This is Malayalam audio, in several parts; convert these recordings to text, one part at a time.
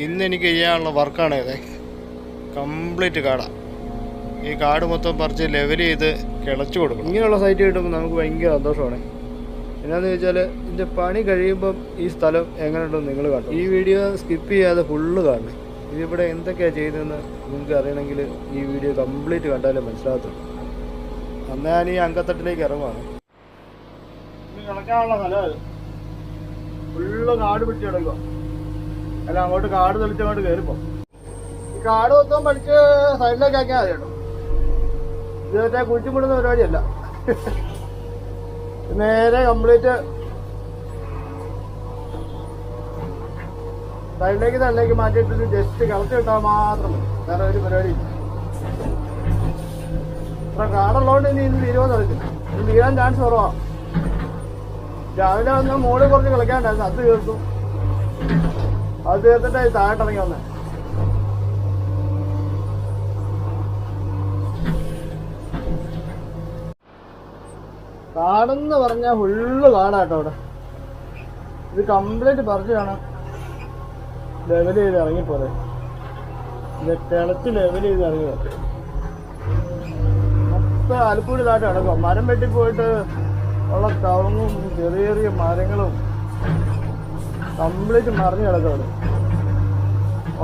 ഇന്ന് എനിക്ക് ചെയ്യാനുള്ള വർക്കാണ് ഇത്. കംപ്ലീറ്റ് കാടാണ്. ഈ കാട് മൊത്തം പറിച്ച് ലെവൽ ചെയ്ത് കിളച്ചു കൊടുക്കും. ഇങ്ങനെയുള്ള സൈറ്റ് കിട്ടുമ്പോൾ നമുക്ക് ഭയങ്കര സന്തോഷമാണ്. എന്നാന്ന് ചോദിച്ചാൽ ഇതിൻ്റെ പണി കഴിയുമ്പം ഈ സ്ഥലം എങ്ങനെയുണ്ടെന്ന് നിങ്ങൾ കണ്ടു. ഈ വീഡിയോ സ്കിപ്പ് ചെയ്യാതെ ഫുള്ള് കാണണം. ഇതിവിടെ എന്തൊക്കെയാണ് ചെയ്യുന്നതെന്ന് നിങ്ങൾക്ക് അറിയണമെങ്കിൽ ഈ വീഡിയോ കംപ്ലീറ്റ് കണ്ടാലേ മനസ്സിലാകത്തുള്ളൂ. അന്ന് ഞാൻ ഈ അങ്കത്തട്ടിലേക്ക് ഇറങ്ങുവാണ്. കിളയ്ക്കാനുള്ള സ്ഥലം ഫുള്ള് കാട് പിടിച്ച് കിടക്കുക. അല്ല, അങ്ങോട്ട് കാട് തെളിച്ച് അങ്ങോട്ട് കയറിപ്പോ. ഈ കാട് മൊത്തം പഠിച്ച് സൈഡിലേക്ക് ആക്കിയാൽ മതി കേട്ടോ. ഇത് മറ്റേ കുഴിച്ചുമുടുന്ന പരിപാടിയല്ല. നേരെ കംപ്ലീറ്റ് സൈഡിലേക്ക് മാറ്റിയിട്ടിട്ട് ജസ്റ്റ് കളച്ച് കിട്ടാൻ മാത്രം മതി. വേറെ ഒരു പരിപാടി ഇല്ല. ഇത്ര കാടുള്ളതുകൊണ്ട് ഇനി ഇന്ന് തീരുമാനം കളിച്ചില്ല. ഇനി തീരാൻ ചാൻസ് കുറവാണ്. രാവിലെ വന്ന് മോളിൽ കുറച്ച് കളിക്കാണ്ടായിരുന്നു. അത് തീർത്തു. അത് തീർത്തിട്ട് താഴോട്ടിറങ്ങി വന്നേ. കാടെന്ന് പറഞ്ഞാൽ ഫുള്ള് കാടാട്ടോ അവിടെ. ഇത് കംപ്ലീറ്റ് പറിച്ച് കാണാം. ലെവൽ ചെയ്ത് ഇറങ്ങിപ്പോലെ. ഇത് കിളച്ച് ലെവൽ ചെയ്ത് ഇറങ്ങി മൊത്തം ആലപ്പുഴ താട്ട് കിടക്കും. മരം വെട്ടിപ്പോയിട്ട് ഉള്ള കവുങ്ങും ചെറിയ ചെറിയ മരങ്ങളും കംപ്ലീറ്റ് മറിഞ്ഞ് കിടക്കും അവിടെ.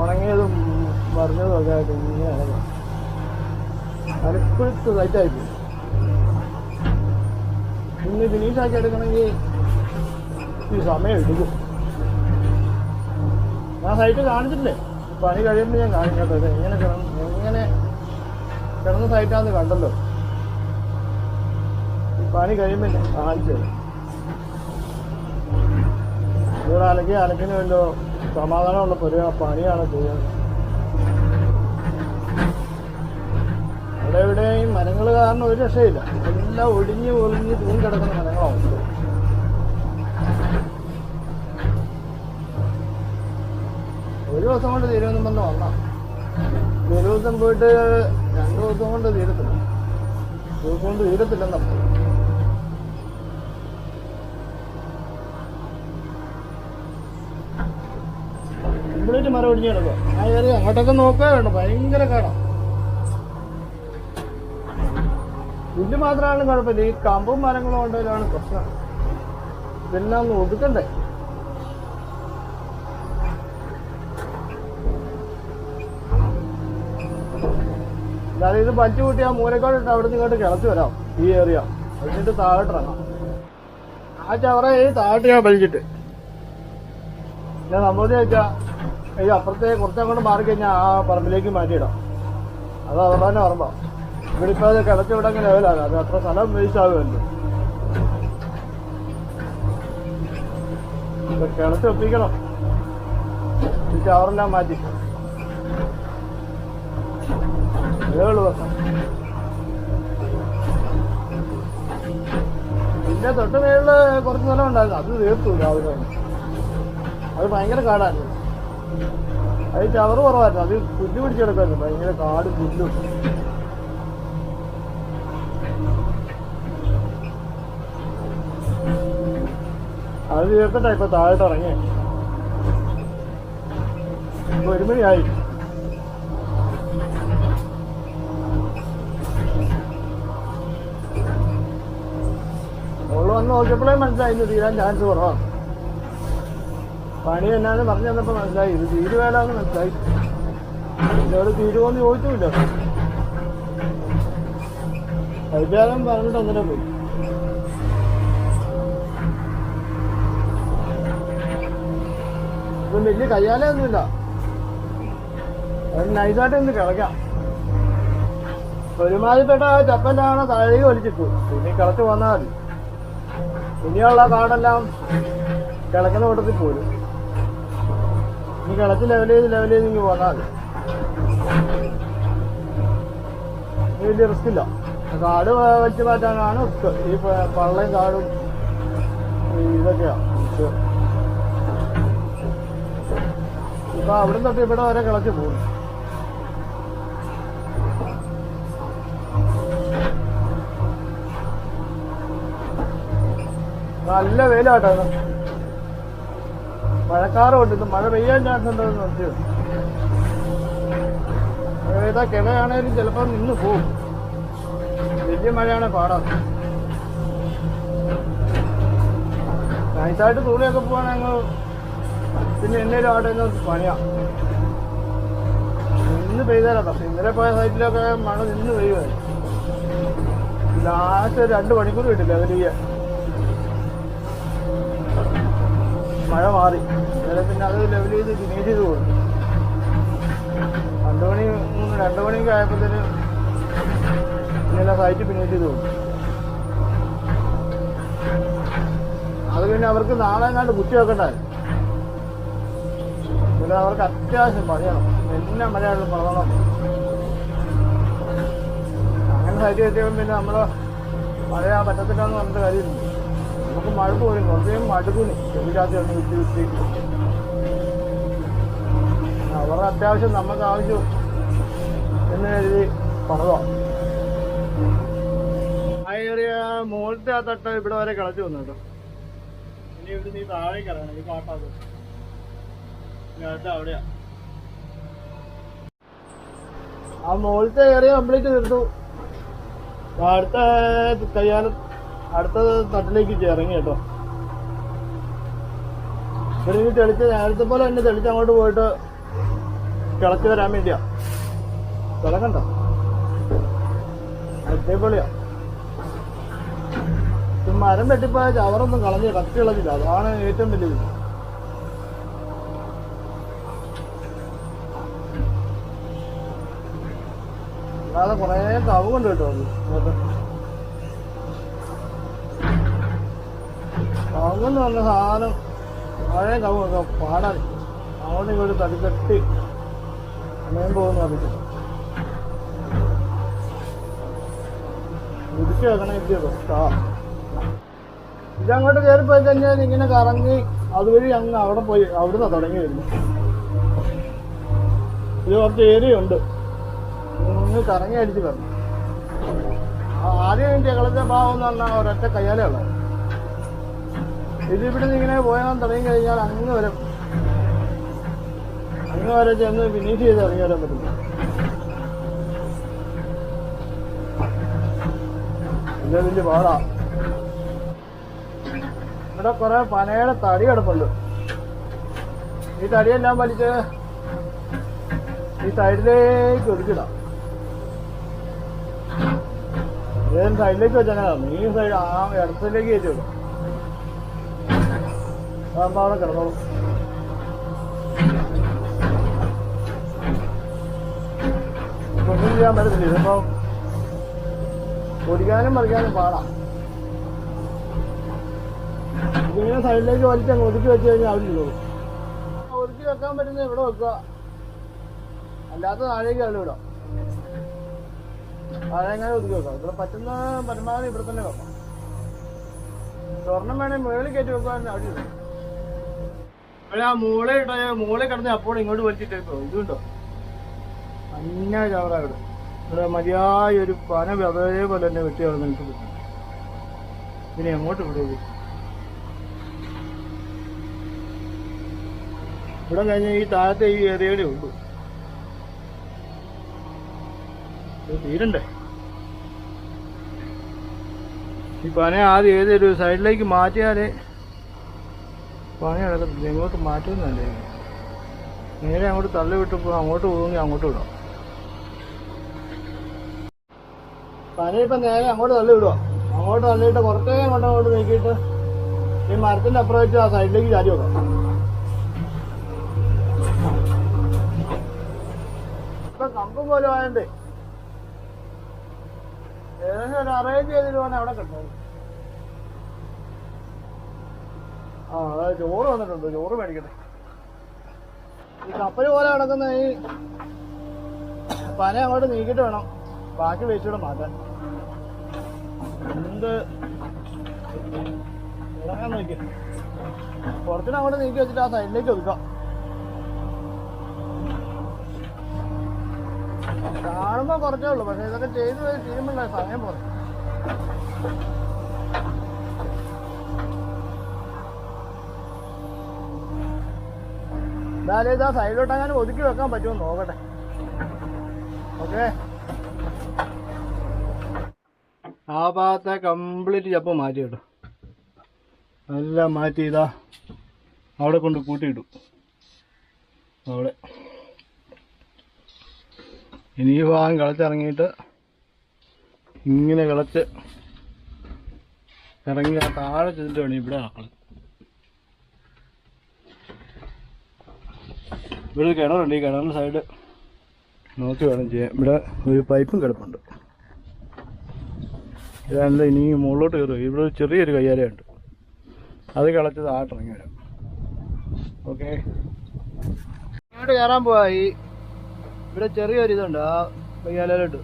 ഉണങ്ങിയതും മറിഞ്ഞതും ഒക്കെ ആയിട്ട് ഇങ്ങനെ കിടക്കും. ആലപ്പുഴത്ത് സൈറ്റായിപ്പോയി. ഇന്ന് ഫിനിഷാക്കി എടുക്കണമെങ്കിൽ ഈ സമയം എടുക്കും. ഞാൻ സൈറ്റ് കാണിച്ചിട്ടില്ലേ? പണി കഴിയുമ്പോൾ ഞാൻ കാണിക്കാത്തത് എങ്ങനെ കിടന്ന സൈറ്റാന്ന് കണ്ടല്ലോ. ഈ പണി കഴിയുമ്പോൾ ഞാൻ കാണിച്ചത്. ഇവിടെ അലക്കിന് വല്ലോ സമാധാനമുള്ള പണിയാണ് ചെയ്യുന്നത്. അവിടെ എവിടെയും മരങ്ങൾ കാരണം ഒരു രക്ഷയില്ല. എല്ലാം ഒടിഞ്ഞ് തൂങ്ങി കിടക്കുന്ന മരങ്ങളാണ്. ഒരു ദിവസം കൊണ്ട് തീരുമെന്നും പറഞ്ഞ് വന്നാ. ഒരു ദിവസം പോയിട്ട് 2 ദിവസം കൊണ്ട് തീരത്തില്ല. ദിവസം കൊണ്ട് തീരത്തില്ലെന്നപ്പോൾ കംപ്ലീറ്റ് മരം ഒടിഞ്ഞ് കിടക്കുക. ആ ഏറിയ അങ്ങോട്ടൊക്കെ നോക്കുക വേണം. ഭയങ്കര കാടാണ്. പുല്ല് മാത്രമാണ് കുഴപ്പമില്ല. ഈ കമ്പും മരങ്ങളും കൊണ്ടതിലാണ് പ്രശ്നം. ഇതെല്ലാം ഒന്ന് ഒതുക്കണ്ടേ. അതായത് ഇത് പഞ്ചു കൂട്ടി ആ മൂലക്കാടിട്ട് അവിടെ നിന്ന് ഇങ്ങോട്ട് കിളച്ച് വരാം. ഈ ഏറിയ എന്നിട്ട് താഴോട്ടിറങ്ങാം. ആ ചവറ ഈ താഴോട്ട് ഞാൻ വലിച്ചിട്ട് ഞാൻ സംഭവത്തിൽ വെച്ചാൽ ഈ അപ്പുറത്തെ കുറച്ചങ്ങോട്ട് മാറിക്കഴിഞ്ഞാൽ ആ പറമ്പിലേക്ക് മാറ്റിയിടാം. അത് അവിടെ തന്നെ പറമ്പാ. ഇവിടെ ഇപ്പം അത് കിളച്ച് വിടാൻ ലെവലാണ്. അത് അത്ര സ്ഥലം വേസ്റ്റ് ആകുമല്ലോ. കിളച്ച് ഒപ്പിക്കണം. ഈ ചവറെല്ലാം മാറ്റി ഏഴ് വർഷം. പിന്നെ തൊട്ട് മേളില് കുറച്ച് സ്ഥലം ഉണ്ടായിരുന്നു. അത് തീർത്തു രാവിലെ. അത് ഭയങ്കര കാടായിരുന്നു. അത് ചവറ് കുറവായിരുന്നു. അത് പുല്ല് പിടിച്ചെടുക്കായിരുന്നു. ഭയങ്കര കാട് പുല്ലും. അത് തീർത്തിട്ടാ ഇപ്പൊ താഴോട്ട് ഇറങ്ങി. 1 മണിയായി. ഉള്ളു വന്ന് നോക്കിയപ്പോഴേ മനസ്സിലായി ഇത് തീരാൻ ചാൻസ് കുറവാണ്. പണി എന്നാന്ന് പറഞ്ഞു തന്നപ്പോ മനസ്സിലായി ഇത് തീരുവേലാന്ന് മനസ്സിലായി. ഇതോട് തീരുമോന്ന് ചോദിച്ചുമില്ല. കഴിച്ചാലും പറഞ്ഞിട്ട് ഒന്നിനെ പോയി. ഇപ്പം വലിയ കയ്യാലൊന്നുമില്ല. അത് നൈസായിട്ട് ഒന്ന് കിളയ്ക്കാം. ഒരുമാതിരിപ്പെട്ട ചപ്പൻ്റാണ് താഴേക്ക് വലിച്ചിട്ടു. പിന്നെ കിളച്ച് വന്നാൽ മതി. ഇനിയുള്ള കാടെല്ലാം കിളക്കുന്ന കൂട്ടത്തിൽ പോരും. ഇനി കിളച്ച് ലെവൽ ചെയ്ത് ഇങ്ങ് വന്നാൽ മതി. വലിയ റിസ്ക് ഇല്ല. കാട് വെച്ച് മാറ്റാനാണ് റിസ്ക്. ഈ പള്ളയും കാടും ഇതൊക്കെയാണ്. ഇപ്പൊ അവിടെ തൊട്ട് ഇവിടെ വരെ കിളച്ച് പോകും. നല്ല വെയിലാട്ടോ. മഴക്കാറുണ്ട്. ഇത് മഴ പെയ്യാൻ ചാൻസ് ഉണ്ടെന്ന് നിർത്തിയോ. ഏതാ കിളയാണേലും ചിലപ്പോൾ നിന്ന് പോവും. വലിയ മഴയാണെ പാടാം. നൈസായിട്ട് തുണിയൊക്കെ പോവാണെങ്കിൽ പിന്നെ എന്നേലും അവിടെ നിന്ന് പണിയാം. നിന്ന് പെയ്താലോ. പക്ഷെ ഇന്നലെ പോയ സൈറ്റിലൊക്കെ മഴ നിന്ന് പെയ്യുമായിരുന്നു. ലാസ്റ്റ് 2 മണിക്കൂർ കിട്ടില്ല വലിയ മഴ മാറി. ഇന്നലെ പിന്നെ അത് ലെവൽ ചെയ്ത് ഫിനിഷ് ചെയ്ത് കൊടുത്തു. 2 മണിയൊക്കെ ആയപ്പോഴത്തേന് ഇന്നലെ സൈറ്റ് ഫിനിഷ് ചെയ്ത് കൊടുത്തു. അത് പിന്നെ അവർക്ക് നാളെ എങ്ങാണ്ട് കുത്തി വെക്കണ്ടായി. പിന്നെ അവർക്ക് അത്യാവശ്യം പണിയണം. എല്ലാ മഴയുള്ള പണണം. അങ്ങനെ സൈറ്റ് കെട്ടിയപ്പോൾ പിന്നെ നമ്മൾ മഴയാ പറ്റത്തില്ലെന്ന് പറഞ്ഞിട്ട് കാര്യമില്ല. നമുക്ക് മഴ പോലും കുറച്ചേയും മടുക്കൂനി ചെവിക്കാത്ത ഒന്ന് വിട്ട് അവരുടെ അത്യാവശ്യം നമുക്ക് ആവശ്യം എന്ന് കരുതി പണതോ. ആ ഏറിയ മുകളിലത്തെ ആ തട്ട് ഇവിടെ വരെ കിളച്ചു വന്നു കേട്ടോ. ഇനി ഇവിടെ നീ താഴേക്ക് ഇറങ്ങണം. ഈ കാട്ടാത് അവിടെയാ. ആ മുകളിലത്തെ ഏറിയ കംപ്ലീറ്റ് തീർത്തു. അടുത്ത കയ്യാലും അടുത്ത തട്ടിലേക്ക് ഇറങ്ങി കേട്ടോ. ഇവിടെ ഇനി തെളിച്ച് നേരത്തെ പോലെ തന്നെ തെളിച്ച് അങ്ങോട്ട് പോയിട്ട് കിളച്ച് വരാൻ വേണ്ടിയാ. കിളക്കണ്ട അതേപോലെയാ. മരം വെട്ടിപ്പോയ ചവറൊന്നും കളഞ്ഞ് കത്തി കളഞ്ഞില്ല. അതാണ് ഏറ്റവും വലിയത്. അല്ലാതെ കുറേ കവുണ്ട് കേട്ടോ. കവുന്ന് പറഞ്ഞ സാധനം പഴയ കവുമൊക്കെ പാടാൻ അവിടെ ഇങ്ങോട്ട് തടിത്തട്ടി സമയം പോകുന്നു അറിയിച്ചിട്ട് ഇടിച്ചു വെക്കണം. ഇരിക്കോ ഇതങ്ങോട്ട് കയറിപ്പോയി കഴിഞ്ഞാൽ ഇങ്ങനെ കറങ്ങി അതുവഴി അങ്ങ് അവിടെ പോയി അവിടുന്ന് തുടങ്ങി വരുന്നു. ഇത് കുറച്ച് ഏരിയ ഉണ്ട്. ഇങ്ങനെ കറങ്ങി അടിച്ച് വരണം. ആദ്യം ഞങ്ങളത്തെ ഭാവം എന്ന് പറഞ്ഞാൽ ഒരൊറ്റ കയ്യാലേ ഉള്ളത്. ഇതിവിടെ നിന്ന് ഇങ്ങനെ പോയാൽ തുടങ്ങി കഴിഞ്ഞാൽ അങ്ങ് വരെ ചെന്ന് ഫിനിഷ് ചെയ്ത് ഇറങ്ങി വരാൻ പറ്റില്ല. വലിയ പാടാ. ഇവിടെ കുറെ പനയുടെ തടി കിടപ്പുണ്ട്. ഈ തടിയെല്ലാം വലിച്ച് ഈ സൈഡിലേക്ക് ഒതുക്കിടാം. ഏതും സൈഡിലേക്ക് വെച്ചങ്ങനെ ഈ സൈഡ് ആ ഇടത്തിലേക്ക് കയറ്റി വെക്കാം. അതാകുമ്പോ അവിടെ കിടന്നോളും. ഒന്നും ചെയ്യാൻ പറ്റത്തില്ല. ഇതിപ്പോ ഒടിക്കാനും മറിക്കാനും പാടാം. ഇതിങ്ങനെ സൈഡിലേക്ക് വലിച്ചങ്ങ് ഒതുക്കി വെച്ച് കഴിഞ്ഞാൽ അവിടെ ഇടും. ഒതുക്കി വെക്കാൻ പറ്റുന്ന ഇവിടെ വെക്കുക. അല്ലാത്ത താഴേക്ക് അവിടെ വിടാം. താഴെ എങ്ങനെ ഒതുക്കി വെക്കാം. ഇവിടെ പറ്റുന്ന പരമാവധി ഇവിടെ തന്നെ വെക്കാം. സ്വർണം വേണേൽ മുകളിൽ കയറ്റി വെക്കാൻ അവിടെ ഇടും. ആ മൂളെ കിടന്ന് അപ്പോൾ ഇങ്ങോട്ട് വലിച്ചിട്ടോ. ഇതുണ്ടോ അന്ന ചവറ ഇവിടെ മതിയായ ഒരു പന അതേപോലെ തന്നെ വെട്ടി അവിടെ നിനക്ക് പറ്റും. പിന്നെ എങ്ങോട്ട് വിടുക. ഇവിടെ കഴിഞ്ഞ ഈ താഴത്തെ ഈ ഏരിയയിലേ ഉള്ളൂ. തീരണ്ടേ. ഈ പന ആദ്യം ഏതൊരു സൈഡിലേക്ക് മാറ്റിയാലേ പണി നടക്കത്തില്ല. ഇങ്ങോട്ട് മാറ്റുന്നല്ലേ. നേരെ അങ്ങോട്ട് തള്ളി വിട്ടപ്പോൾ അങ്ങോട്ട് പോകുമെങ്കിൽ അങ്ങോട്ട് വിടാം. പന ഇപ്പം നേരെ അങ്ങോട്ട് തള്ളി വിടുക. അങ്ങോട്ട് തള്ളിയിട്ട് കുറച്ചേ അങ്ങോട്ട് നീക്കിയിട്ട് ഈ മരത്തിൻ്റെ അപ്പുറം വെച്ച് ആ സൈഡിലേക്ക് ചാരി വെക്കാം. ഇപ്പം കമ്പ് പോലും ആയണ്ടേ ഏകദേശം ഒരു അറേഞ്ച് ചെയ്തിട്ട് വേണേൽ അവിടെ കിട്ടും. ആ അതായത് ചോറ് വന്നിട്ടുണ്ട്. ചോറ് മേടിക്കട്ടെ. ഈ കപ്പൽ പോലെ കിടക്കുന്ന ഈ പന അങ്ങോട്ട് നീക്കിയിട്ട് വേണം ബാക്കി വേസ്റ്റൂടെ മാറ്റാൻ. എന്ത് ഇറങ്ങാൻ നോക്കി കുറച്ചിനും അങ്ങോട്ട് നീക്കി വെച്ചിട്ട് ആ സൈഡിലേക്ക് ഒതുക്കാം. കാണുമ്പോൾ കുറച്ചേ ഉള്ളൂ. പക്ഷെ ഇതൊക്കെ ചെയ്ത് ചെയ്യുമ്പോഴേ സമയം പോലെ. എന്നാലും ഇതാ സൈഡിലോട്ട് അങ്ങനെ ഒതുക്കി വെക്കാൻ പറ്റുമോ നോക്കട്ടെ. ഓക്കെ, ആ ഭാഗത്തെ കംപ്ലീറ്റ് ചപ്പ് മാറ്റി കേട്ടോ. എല്ലാം മാറ്റി ഇതാ അവിടെ കൊണ്ട് കൂട്ടിയിട്ടു. അവിടെ ഇനി ഈ ഭാഗം കിളച്ചിറങ്ങിയിട്ട് ഇങ്ങനെ കിളച്ച് ഇറങ്ങി ആ താഴെ ചെന്നിട്ട് വേണം ഇവിടെ ആക്കണം. ഇവിടെ ഒരു കിണറുണ്ട്. ഈ കിണറിൻ്റെ സൈഡ് നോക്കി വേണം ചെയ്യാൻ. ഇവിടെ ഒരു പൈപ്പും കിടപ്പുണ്ട്. ഇതല്ല ഇനി മുകളിലോട്ട് കയറുക. ഇവിടെ ഒരു ചെറിയൊരു കയ്യാലയുണ്ട്, അത് കിളച്ച് താഴത്തിറങ്ങി വരാം. ഓക്കെ, ഇങ്ങോട്ട് കയറാൻ പോവാ. ഇവിടെ ചെറിയൊരു ഇതുണ്ട് ആ കയ്യാലയിലോട്ട്.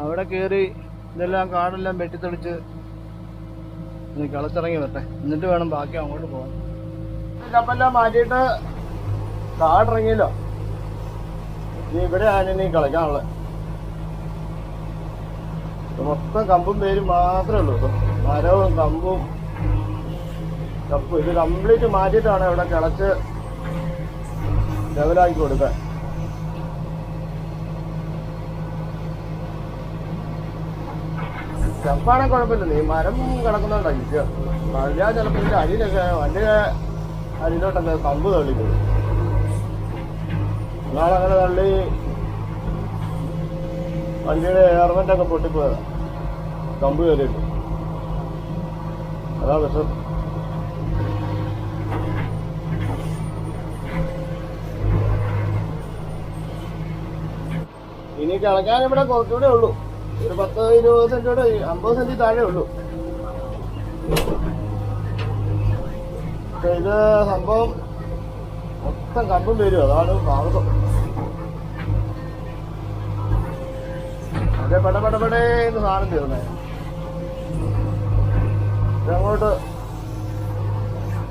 അവിടെ കയറി ഇതെല്ലാം കാടെല്ലാം വെട്ടിത്തെളിച്ച് കിളച്ചിറങ്ങി വരട്ടെ, എന്നിട്ട് വേണം ബാക്കി അങ്ങോട്ട് പോകാൻ. കപ്പെല്ലാം മാറ്റിയിട്ട് കാടിറങ്ങിയല്ലോ. ഇനി ഇവിടെ ആനീ കളിക്കാനുള്ളത്. മൊത്തം കമ്പും പേരും മാത്രമേ ഉള്ളൂ കേട്ടോ. മരവും കമ്പും കപ്പും ഇത് കംപ്ലീറ്റ് മാറ്റിയിട്ടാണ് ഇവിടെ കിളച്ച് ലെവലാക്കി കൊടുക്കാൻ. ചപ്പാണെ കുഴപ്പമില്ല, ഈ മരം കിടക്കുന്നുണ്ടായിരിക്കും. മഴ ചിലപ്പോൾ ഇതിൻ്റെ അരിയിലൊക്കെ വണ്ടിയുടെ അരിയിലോട്ടൊക്കെ കമ്പ് തള്ളിപ്പോയി. ഒരാളങ്ങനെ തള്ളി വണ്ടിയുടെ എയർമെൻ്റൊക്കെ പൊട്ടിപ്പോയതാ, കമ്പ് കയറിയിട്ട്. അതാ വിഷം. ഇനി കിളക്കാൻ ഇവിടെ കുറച്ചുകൂടെ ഉള്ളൂ. ഒരു 10-20 സെന്റോടെ 50 സെന്റ് താഴെ ഉള്ളൂ. ഇത് സംഭവം മൊത്തം കമ്പും വരും, അതാണ് താമസം. അതെ, പടപടപടേന്ന് സാധനം തീർന്നേ. ഇതങ്ങോട്ട്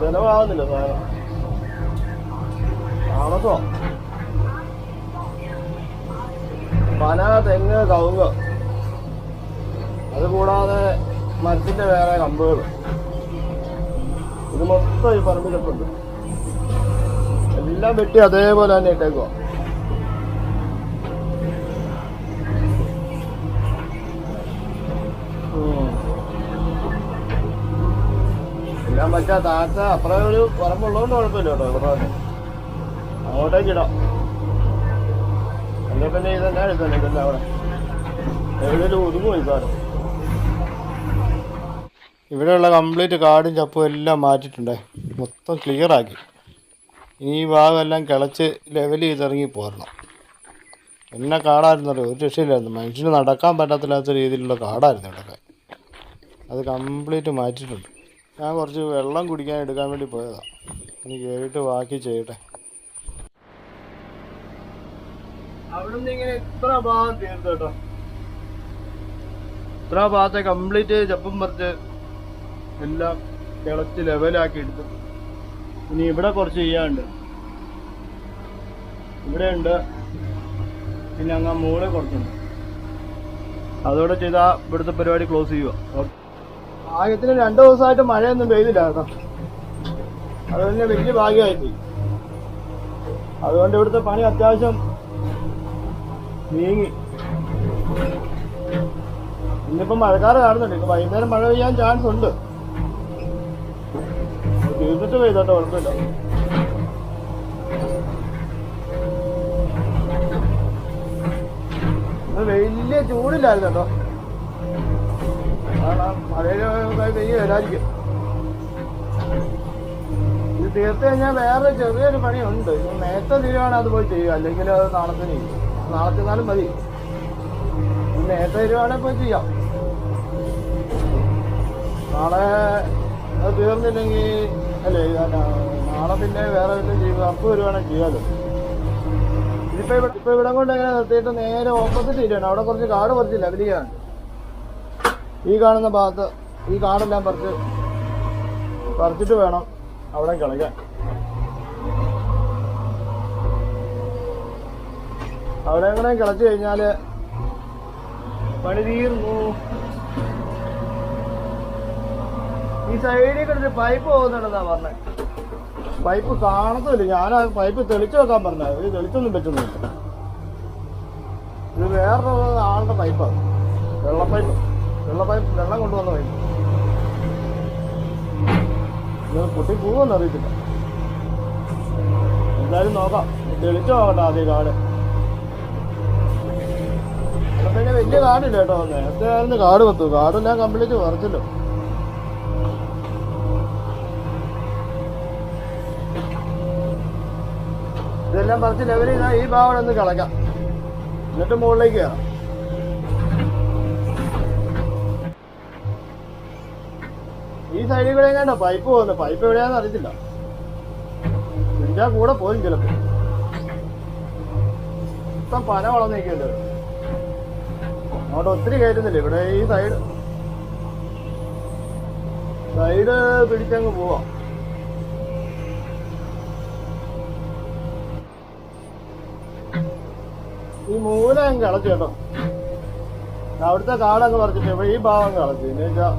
ചെലവാകുന്നില്ല സാധനം, താമസോ. പന, തെങ്ങ്, കവുങ്ങ്, അതുകൂടാതെ മരത്തിന്റെ വേറെ കമ്പുകൾ, ഇത് മൊത്തം ഈ പറമ്പിലൊക്കെയുണ്ട്. എല്ലാം വെട്ടി അതേപോലെ തന്നെ ഇട്ടേക്കുക. എല്ലാം പറ്റാ താഴ്ച അപ്പുറം ഒരു പറമ്പുള്ളതുകൊണ്ട് കുഴപ്പമില്ല കേട്ടോ. ഇവിടെ അങ്ങോട്ടേക്കിടാം. എന്നെ പിന്നെ ഇതെല്ലാം എടുത്തല്ലേ ഇതെല്ലാം അവിടെ എവിടെയും ഒതുങ്ങും ഈ സാധനം. ഇവിടെയുള്ള കംപ്ലീറ്റ് കാടും ചപ്പും എല്ലാം മാറ്റിയിട്ടുണ്ടേ, മൊത്തം ക്ലിയറാക്കി. ഇനി ഈ ഭാഗമെല്ലാം കിളച്ച് ലെവൽ ചെയ്തിറങ്ങി പോരണം. എന്നെ കാടായിരുന്നല്ലോ, ഒരു രക്ഷയില്ലായിരുന്നു. മനുഷ്യന് നടക്കാൻ പറ്റാത്ത രീതിയിലുള്ള കാടായിരുന്നു ഇവിടെയൊക്കെ. അത് കംപ്ലീറ്റ് മാറ്റിയിട്ടുണ്ട്. ഞാൻ കുറച്ച് വെള്ളം കുടിക്കാൻ എടുക്കാൻ വേണ്ടി പോയതാണ്. ഇനി കയറിയിട്ട് ബാക്കി ചെയ്യട്ടെ. അവിടെ നിന്ന് ഇങ്ങനെ ഇത്ര ഭാഗം തീർന്നു കേട്ടോ. ഇത്ര ഭാഗത്തെ കംപ്ലീറ്റ് ചപ്പും പറിച്ച് എല്ലാം കിളച്ച് ലെവലാക്കി എടുത്തു. ഇനി ഇവിടെ കുറച്ച് ചെയ്യാനുണ്ട്. ഇവിടെ ഉണ്ട്, പിന്നെ അങ്ങ് മുകളിൽ കുറച്ചുണ്ട്. അതോടെ ചെയ്താൽ ഇവിടുത്തെ പരിപാടി ക്ലോസ് ചെയ്യുക. ഭാഗ്യത്തിന് 2 ദിവസമായിട്ട് മഴയൊന്നും പെയ്തില്ല കേട്ടോ. അത് തന്നെ വലിയ ഭാഗ്യമായിപ്പോയി. അതുകൊണ്ട് ഇവിടുത്തെ പണി അത്യാവശ്യം നീങ്ങി. ഇന്നിപ്പം മഴക്കാറ് കാണുന്നുണ്ട്. ഇപ്പം വൈകുന്നേരം മഴ പെയ്യാൻ ചാൻസ് ഉണ്ട്. തീർന്നിട്ട് പെയ്തോട്ടോ, കുഴപ്പമില്ല. വലിയ ചൂടില്ലായിരുന്നു കേട്ടോ. മഴ പെയ്യായിരിക്കും. ഇത് തീർത്ത് കഴിഞ്ഞാൽ വേറെ ചെറിയൊരു പണിയുണ്ട്. നേരത്തെ തീരുവാണെങ്കിൽ അത് പോയി ചെയ്യുക, അല്ലെങ്കിൽ അത് നാളത്തിന് ചെയ്യും. നാളെ ചെന്നാലും മതി. നേരത്തെ തീരുവാണെങ്കിൽ പോയി ചെയ്യാം. നാളെ അത് തീർന്നില്ലെങ്കിൽ അല്ലേ നാളെ പിന്നെ വേറെ വല്ലതും ചെയ്യുക. അപ്പോൾ വരുവാണെങ്കിൽ ചെയ്യാമല്ലോ. ഇപ്പൊ ഇവിടെ കൊണ്ട് എങ്ങനെ നിർത്തിയിട്ട് നേരെ ഓപ്പോസിറ്റ് ഇരിക്കണം. അവിടെ കുറച്ച് കാട് പറിച്ച് ലെവൽ ചെയ്യാൻ. ഈ കാണുന്ന ഭാഗത്ത് ഈ കാടെല്ലാം പറിച്ചിട്ട് വേണം അവിടെ കളിക്കാൻ. അവിടെ എങ്ങനെ കിളച്ചു കഴിഞ്ഞാല് പണി തീർന്നു. ഈ സൈഡിൽ കിടന്ന് പൈപ്പ് പോകുന്നുണ്ടെന്നാ പറഞ്ഞത്. പൈപ്പ് കാണത്തില്ല. ഞാൻ ആ പൈപ്പ് തെളിച്ചു വെക്കാൻ പറഞ്ഞത്. ഇത് തെളിച്ചൊന്നും പറ്റുന്നില്ല. ഇത് വേറൊരു ആളുടെ പൈപ്പാണ്. വെള്ള പൈപ്പ് വെള്ളം കൊണ്ടുവന്ന പൈപ്പ്. ഇത് പൊട്ടി പോകുമെന്ന് അറിയത്തില്ല. എന്തായാലും നോക്കാം. തെളിച്ചു നോക്കട്ടെ ആദ്യം കാട്. പിന്നെ വലിയ കാടില്ല കേട്ടോ. നേരത്തെ ആയിരുന്നു കാട് പത്തു. കാടെല്ലാം കംപ്ലീറ്റ് പറിച്ചല്ലോ. ഇതെല്ലാം പറിച്ച് ലെവൽ ചെയ്താൽ ഈ ഭാഗം ഒന്ന് കളക്കാം. എന്നിട്ട് മുകളിലേക്ക് കയറാം. ഈ സൈഡിൽ കൂടെ എങ്ങാണ്ടോ പൈപ്പ് പോകുന്നത്. പൈപ്പ് എവിടെയാണെന്ന് അറിയത്തില്ല. പിടിച്ചാൽ കൂടെ പോലും ചിലപ്പോൾ. മൊത്തം പന വളർന്നു നിൽക്കുന്നുണ്ട്. അങ്ങോട്ട് ഒത്തിരി കയറ്റുന്നില്ല. ഇവിടെ ഈ സൈഡ് പിടിച്ചങ്ങ് പോവാം. ഈ മൂല അങ്ങ് കളച്ചു കേട്ടോ. അവിടുത്തെ കാടങ്ങ് പറിച്ചിട്ട് ഇവിടെ ഈ ഭാഗം കളച്ചു. എന്ന് വെച്ചാൽ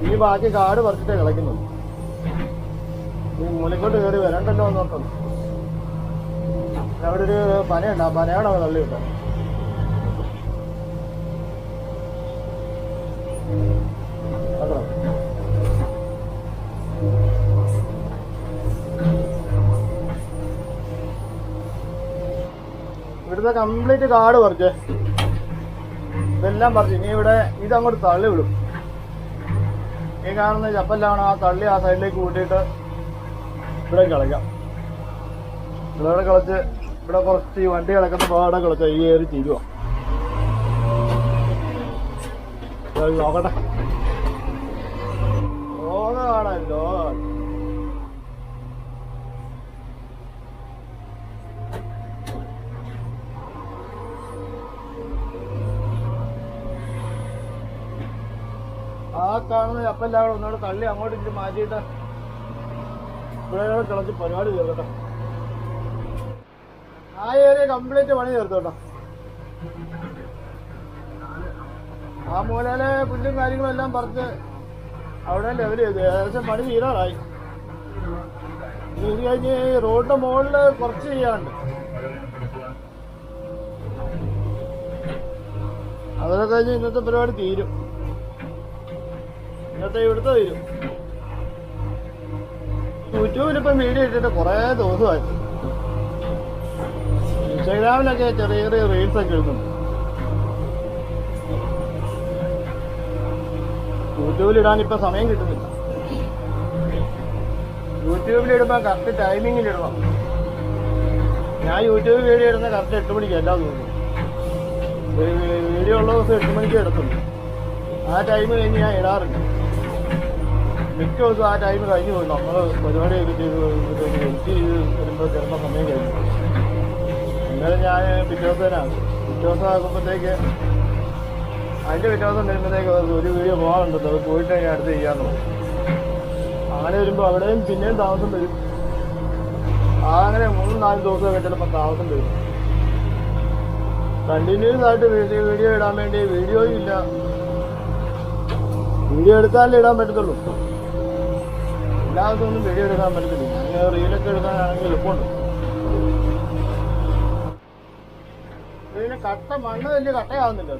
ഈ ബാക്കി കാട് പറിച്ചിട്ടേ കളയ്ക്കുന്നുള്ളൂ. ഈ മൂലക്കോട്ട് കയറി വരണ്ടല്ലോ എന്നോർക്കുന്നു. അവിടെ ഒരു പനയുണ്ട്. ആ പനയാണോ തള്ളി കിട്ടോ. അത്ര ഇവിടുത്തെ കംപ്ലീറ്റ് കാട് പറിച്ചേ. ഇതെല്ലാം പറിച്ചു. ഇനി ഇവിടെ ഇതങ്ങോട്ട് തള്ളി വിടും. ഈ കാണുന്ന ചപ്പല്ലാണ് ആ തള്ളി ആ സൈഡിലേക്ക് കൂട്ടിയിട്ട് ഇവിടെ കളയ്ക്കാം. ഇവിടെ കളച്ച് ഇവിടെ കുറച്ച് ഈ വണ്ടി കിടക്കുന്ന പാടെ കളച്ച ഈ ഏറി തീരുവോ നോക്കട്ടെ. കാണല്ലോ. ആ കാണുന്ന ചപ്പെല്ലാം ഒന്നുകൂടെ തള്ളി അങ്ങോട്ട് ഇച്ചിരി മാറ്റിയിട്ട് ഇവിടെ കളച്ച് പരിപാടി തീർക്കട്ടെ. ആ ഏരിയ കംപ്ലീറ്റ് പണി തീർത്തോട്ടോ. ആ മൂലയിലെ പുല്ലും കാര്യങ്ങളും എല്ലാം പറിച്ച് അവിടെ ലെവൽ ചെയ്തു. ഏകദേശം പണി തീരാറായി. ഇത് കഴിഞ്ഞ് റോഡിന്റെ മുകളിൽ കുറച്ച് ചെയ്യാനുണ്ട്. അതൊക്കെ കഴിഞ്ഞ് ഇന്നത്തെ പരിപാടി തീരും. ഇന്നത്തെ ഇവിടുത്തെ തീരും. യൂട്യൂബിലിപ്പം വീഡിയോ ഇട്ടിട്ട് കുറേ ദിവസമായി. ഇൻസ്റ്റാഗ്രാമിലൊക്കെ ചെറിയ ചെറിയ റീൽസ് ഒക്കെ ഇടുന്നുണ്ട്. യൂട്യൂബിലിടാൻ ഇപ്പം സമയം കിട്ടുന്നില്ല. യൂട്യൂബിലിടുമ്പോൾ കറക്റ്റ് ടൈമിങ്ങിലിടണം. ഞാൻ യൂട്യൂബ് വീഡിയോ ഇടുന്ന കറക്റ്റ് 8 മണിക്ക് എല്ലാം തോന്നുന്നു. വീഡിയോ ഉള്ള ദിവസം 8 മണിക്ക് ഇടത്തുള്ളൂ. ആ ടൈം കഴിഞ്ഞ് ഞാൻ ഇടാറുണ്ട്. മിക്ക ദിവസം ആ ടൈം കഴിഞ്ഞു പോയി. നമ്മൾ പരിപാടിയൊക്കെ ചെയ്ത് എഡിറ്റ് ചെയ്ത് വരുമ്പോൾ ചിലപ്പോൾ സമയം കഴിഞ്ഞു. എന്നാലും ഞാൻ പിറ്റേ ദിവസം ആകുമ്പോഴത്തേക്ക് അതിൻ്റെ പിറ്റേ ദിവസം വരുമ്പോഴത്തേക്ക് ഒരു വീഡിയോ പോകാറുണ്ട്. അത് പോയിട്ട് ഞാൻ അടുത്ത് ചെയ്യാമെന്ന് പറയും. അങ്ങനെ വരുമ്പോൾ അവിടെയും പിന്നെയും താമസം വരും. അങ്ങനെ 3-4 ദിവസമൊക്കെ ചിലപ്പോൾ താമസം വരും. കണ്ടിന്യൂസ് ആയിട്ട് വീഡിയോ ഇടാൻ വേണ്ടി വീഡിയോയും ഇല്ല. വീഡിയോ എടുത്താലേ ഇടാൻ പറ്റത്തുള്ളൂ. എല്ലാ ദിവസമൊന്നും വീഡിയോ എടുക്കാൻ പറ്റത്തില്ല. ഞാൻ റീലൊക്കെ എടുക്കാനാണെങ്കിൽ എളുപ്പമുണ്ട്. ഇതിന് കട്ട മണ്ണ് വലിയ കട്ടയാവുന്നില്ല.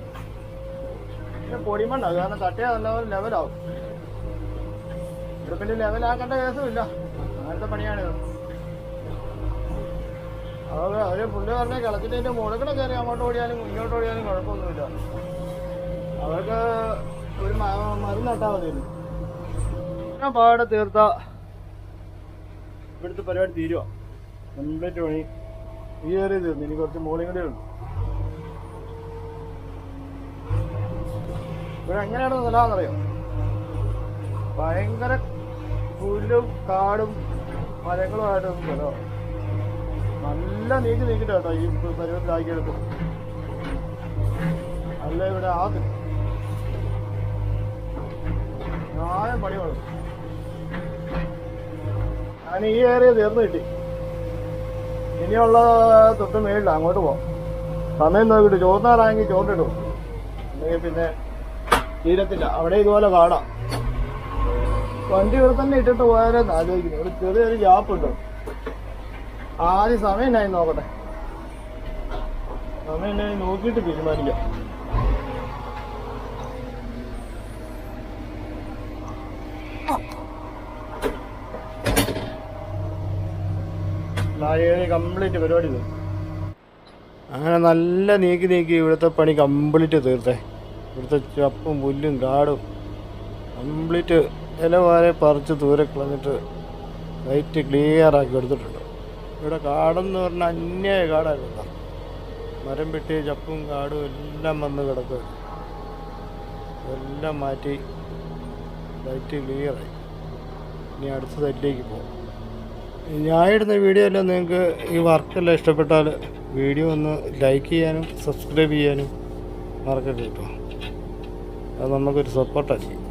പിന്നെ പൊടിമണ്ണാണ്. കാരണം കട്ടയാ നല്ലപോലെ ലെവലാവും. ഇവിടെ പിന്നെ ലെവലാക്കേണ്ട കേസുമില്ല. അങ്ങനത്തെ പണിയാണിത്. അവര് പുള്ളി പറഞ്ഞ കളച്ചിട്ട് അതിൻ്റെ മുകളിൽ കയറി അങ്ങോട്ട് ഓടിയാലും ഇങ്ങോട്ട് ഓടിയാലും കുഴപ്പമൊന്നുമില്ല. അവർക്ക് ഒരു മരുന്ന് നട്ടാൽ മതിയല്ലോ. ഞാൻ പാടെ തീർത്ത ഇവിടുത്തെ പരിപാടി തീരുവാ. കംപ്ലീറ്റ് പണി ഈ ഏറിയ തീർന്നു. ഇനി കുറച്ച് മോളിയും കൂടെ ഉണ്ട്. ഇവിടെ എങ്ങനെയാണ് നിലാന്നറിയോ? ഭയങ്കര പുല്ലും കാടും മരങ്ങളുമായിട്ടൊന്നും സ്ഥലമാണ്. നല്ല നീക്കിട്ട് കേട്ടോ ഈ പരിപാടിയിലാക്കിയെടുക്കും. അല്ല ഇവിടെ ആദ്യം ന്യായം പണി വേണം. ഞാൻ ഈ ഏരിയ തീർന്നു കിട്ടി. ഇനിയുള്ള തൊട്ട് മേളില്ല, അങ്ങോട്ട് പോവാം. സമയം നോക്കിയിട്ട് ചോറിനാറാണെങ്കിൽ ചോറിനിടും. അല്ലെങ്കിൽ പിന്നെ തീരത്തില്ല. അവിടെ ഇതുപോലെ കാടാം. വണ്ടി ഇവിടെ തന്നെ ഇട്ടിട്ട് പോയാലെന്ന് ആലോചിക്കുന്നു. ഒരു ചെറിയൊരു ഗ്യാപ്പ് ഉണ്ട്. ആദ്യം സമയം എന്നായി നോക്കട്ടെ. സമയം എന്നായി നോക്കിയിട്ട് തീരുമാനിക്കാം. കംപ്ലീറ്റ് പരിപാടി തീർന്നു. അങ്ങനെ നല്ല നീക്കി ഇവിടുത്തെ പണി കംപ്ലീറ്റ് തീർത്തേ. ഇവിടുത്തെ ചപ്പും പുല്ലും കാടും കംപ്ലീറ്റ് ഇല വരെ പറിച്ച് ദൂരെ കളഞ്ഞിട്ട് ലൈറ്റ് ക്ലിയർ ആക്കി എടുത്തിട്ടുണ്ട്. ഇവിടെ കാടെന്ന് പറഞ്ഞാൽ അന്യായ കാടായിരുന്നു. മരം വെട്ടി ചപ്പും കാടും എല്ലാം വന്ന് കിടക്കുക. എല്ലാം മാറ്റി ലൈറ്റ് ക്ലിയറായി. ഇനി അടുത്ത സൈറ്റിലേക്ക് പോകും. ഞാൻ ഇടുന്ന വീഡിയോ എല്ലാം നിങ്ങൾക്ക് ഈ വർക്കെല്ലാം ഇഷ്ടപ്പെട്ടാൽ വീഡിയോ ഒന്ന് ലൈക്ക് ചെയ്യാനും സബ്സ്ക്രൈബ് ചെയ്യാനും മറക്കരുത് കേട്ടോ. അത് നമുക്കൊരു സപ്പോർട്ടായിരിക്കും.